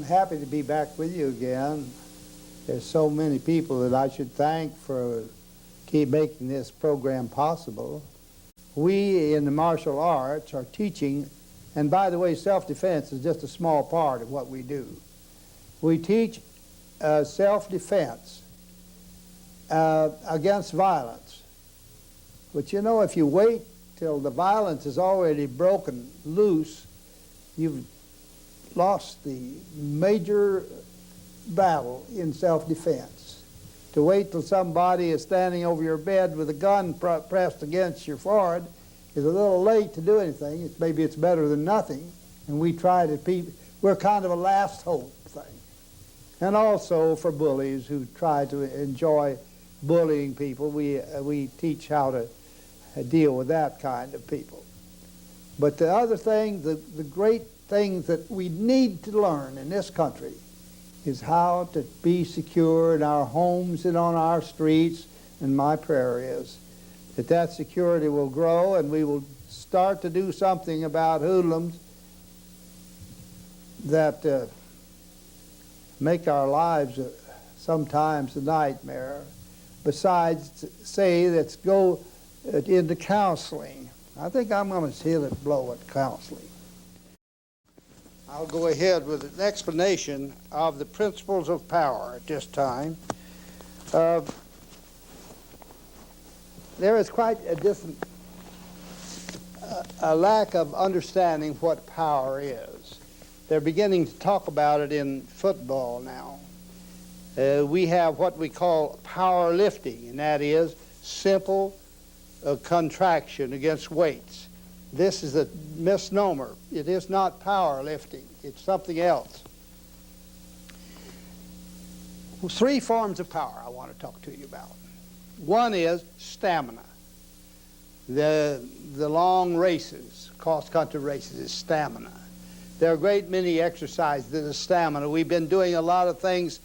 happy to be back with you again. There's so many people that I should thank for keep making this program possible. We in the martial arts are teaching, and by the way, self-defense is just a small part of what we do. We teach self-defense against violence. But you know, if you wait till the violence is already broken loose, you've lost the major battle in self-defense. To wait till somebody is standing over your bed with a gun pressed against your forehead is a little late to do anything. Maybe it's better than nothing. And we try to, we're kind of a last hope thing. And also for bullies who try to enjoy bullying people, we teach how to deal with that kind of people. But the other thing, the great thing that we need to learn in this country is how to be secure in our homes and on our streets. And my prayer is that that security will grow and we will start to do something about hoodlums that make our lives sometimes a nightmare. Besides, say, let's go into counseling. I think I'm going to hit it blow at counseling. I'll go ahead with an explanation of the principles of power at this time. There is quite a lack of understanding what power is. They're beginning to talk about it in football now. We have what we call power lifting, and that is simple contraction against weights. This is a misnomer. It is not power lifting. It's something else. Three forms of power I want to talk to you about. One is stamina. The long races, cross-country races, is stamina. There are a great many exercises that are stamina. We've been doing a lot of things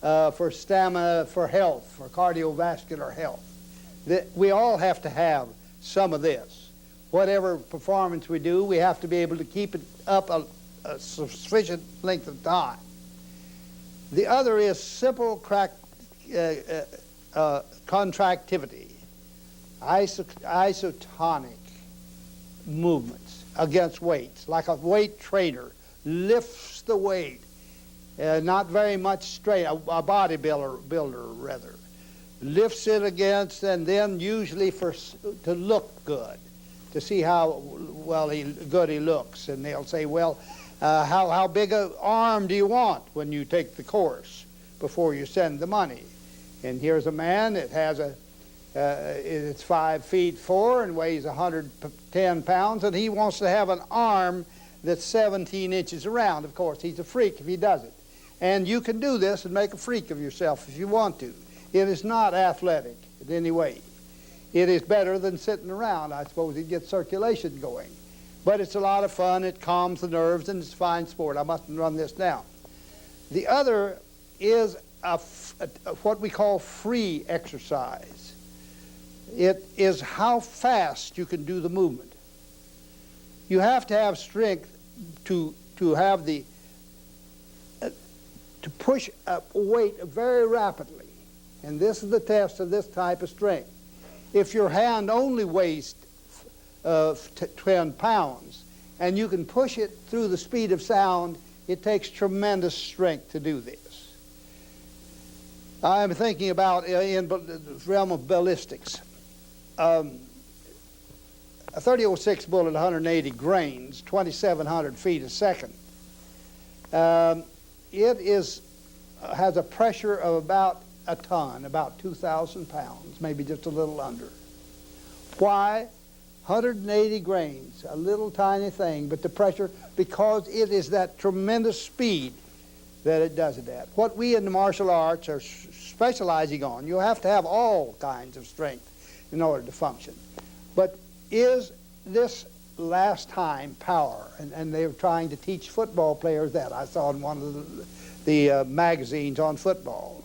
for stamina, for health, for cardiovascular health. We all have to have some of this. Whatever performance we do, we have to be able to keep it up a sufficient length of time. The other is simple contractivity, isotonic movements against weights, like a weight trainer lifts the weight, not very much straight, a bodybuilder rather, lifts it against, and then usually to look good, to see how good he looks. And they'll say, well, how big an arm do you want when you take the course before you send the money? And here's a man that has it's 5'4" and weighs 110 pounds, and he wants to have an arm that's 17 inches around. Of course, he's a freak if he does it. And you can do this and make a freak of yourself if you want to. It is not athletic in any way. It is better than sitting around. I suppose it gets circulation going. But it's a lot of fun. It calms the nerves, and it's a fine sport. I mustn't run this down. The other is what we call free exercise. It is how fast you can do the movement. You have to have strength to have to push a weight very rapidly. And this is the test of this type of strength. If your hand only weighs 10 pounds and you can push it through the speed of sound, it takes tremendous strength to do this. I'm thinking about in the realm of ballistics. A .30-06 bullet, 180 grains, 2,700 feet a second. It has a pressure of about a ton, about 2,000 pounds, maybe just a little under. Why? 180 grains, a little tiny thing, but the pressure, because it is that tremendous speed that it does it at. What we in the martial arts are specializing on, you have to have all kinds of strength in order to function. But is this last time power? And they were trying to teach football players that. I saw in one of the magazines on football.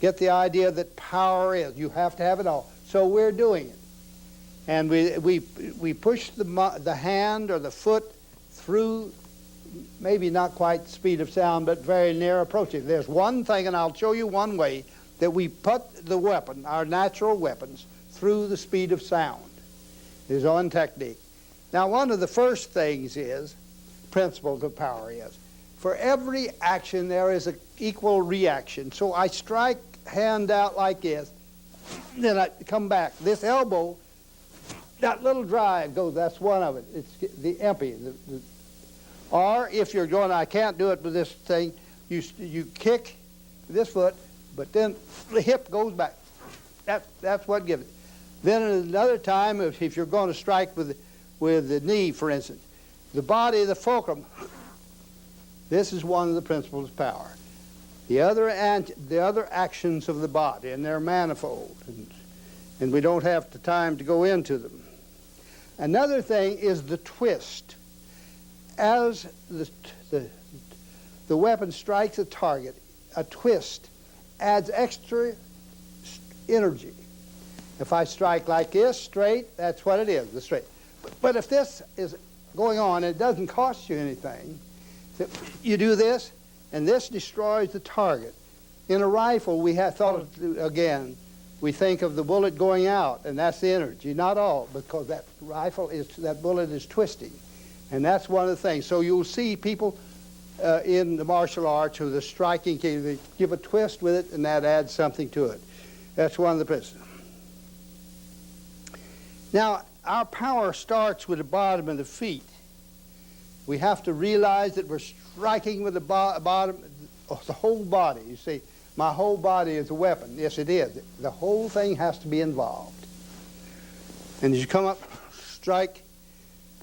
Get the idea that power is, you have to have it all. So we're doing it. And we push the hand or the foot through maybe not quite the speed of sound, but very near approaching. There's one thing, and I'll show you one way, that we put the weapon, our natural weapons, through the speed of sound. There's one technique. Now, one of the first things is, principles of power is, for every action there is an equal reaction. So I strike hand out like this, then I come back. This elbow, that little drive goes, that's one of it. It's the empty. Or if you're going, I can't do it with this thing, you kick this foot, but then the hip goes back. That's what gives it. Then another time, if you're going to strike with the knee, for instance, the body, the fulcrum, this is one of the principles of power. The other actions of the body, and they're manifold, and we don't have the time to go into them. Another thing is the twist. As the weapon strikes a target, a twist adds extra energy. If I strike like this, straight, that's what it is, the straight. But if this is going on, it doesn't cost you anything. You do this, and this destroys the target. In a rifle, we have thought of, again, we think of the bullet going out, and that's the energy. Not all, because that bullet is twisting. And that's one of the things. So you'll see people in the martial arts who the striking, they give a twist with it, and that adds something to it. That's one of the principles. Now, our power starts with the bottom of the feet. We have to realize that we're striking with the bottom of the whole body. You see, my whole body is a weapon. Yes, it is. The whole thing has to be involved. And as you come up, strike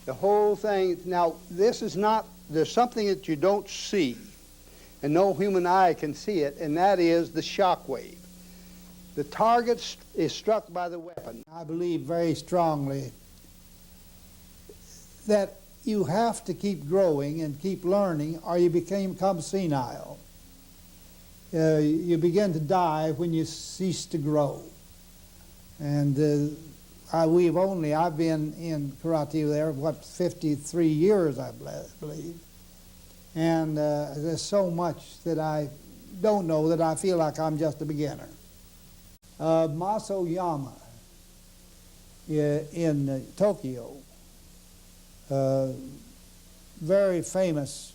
the whole thing. Now, this is not, there's something that you don't see, and no human eye can see it, and that is the shock wave. The target is struck by the weapon. I believe very strongly that you have to keep growing and keep learning, or you become senile. You begin to die when you cease to grow. And I've been in karate there, 53 years, I believe. And there's so much that I don't know that I feel like I'm just a beginner. Maso Yama in Tokyo, very famous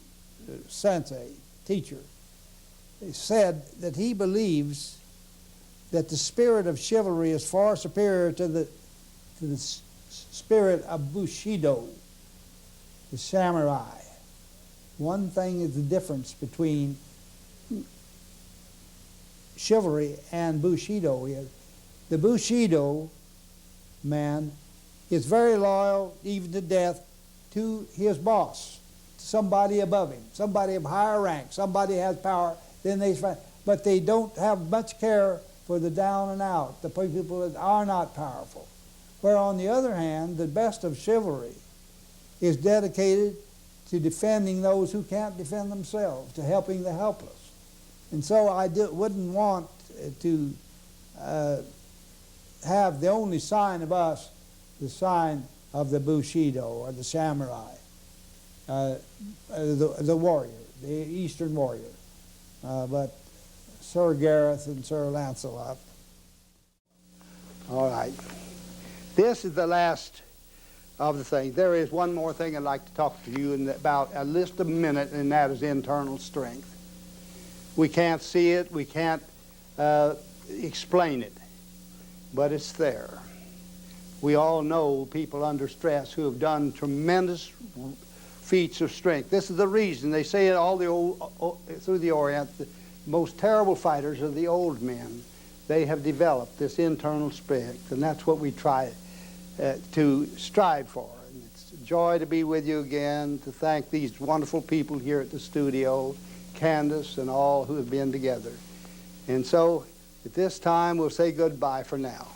sensei, teacher, said that he believes that the spirit of chivalry is far superior to the spirit of Bushido, the samurai. One thing is the difference between chivalry and Bushido is the Bushido man is very loyal, even to death, to his boss, to somebody above him, somebody of higher rank, somebody has power. But they don't have much care for the down and out, the people that are not powerful. Where on the other hand, the best of chivalry is dedicated to defending those who can't defend themselves, to helping the helpless. And so I wouldn't want to have the only sign of us, the sign of the Bushido or the samurai, the warrior, the Eastern warrior. But Sir Gareth and Sir Lancelot. All right. This is the last of the things. There is one more thing I'd like to talk to you in about just a minute, and that is internal strength. We can't see it, we can't explain it, but it's there. We all know people under stress who have done tremendous feats of strength. This is the reason they say it all through the Orient. The most terrible fighters are the old men. They have developed this internal strength, and that's what we try to strive for. And it's a joy to be with you again, to thank these wonderful people here at the studio, Candice and all who have been together. And so at this time we'll say goodbye for now.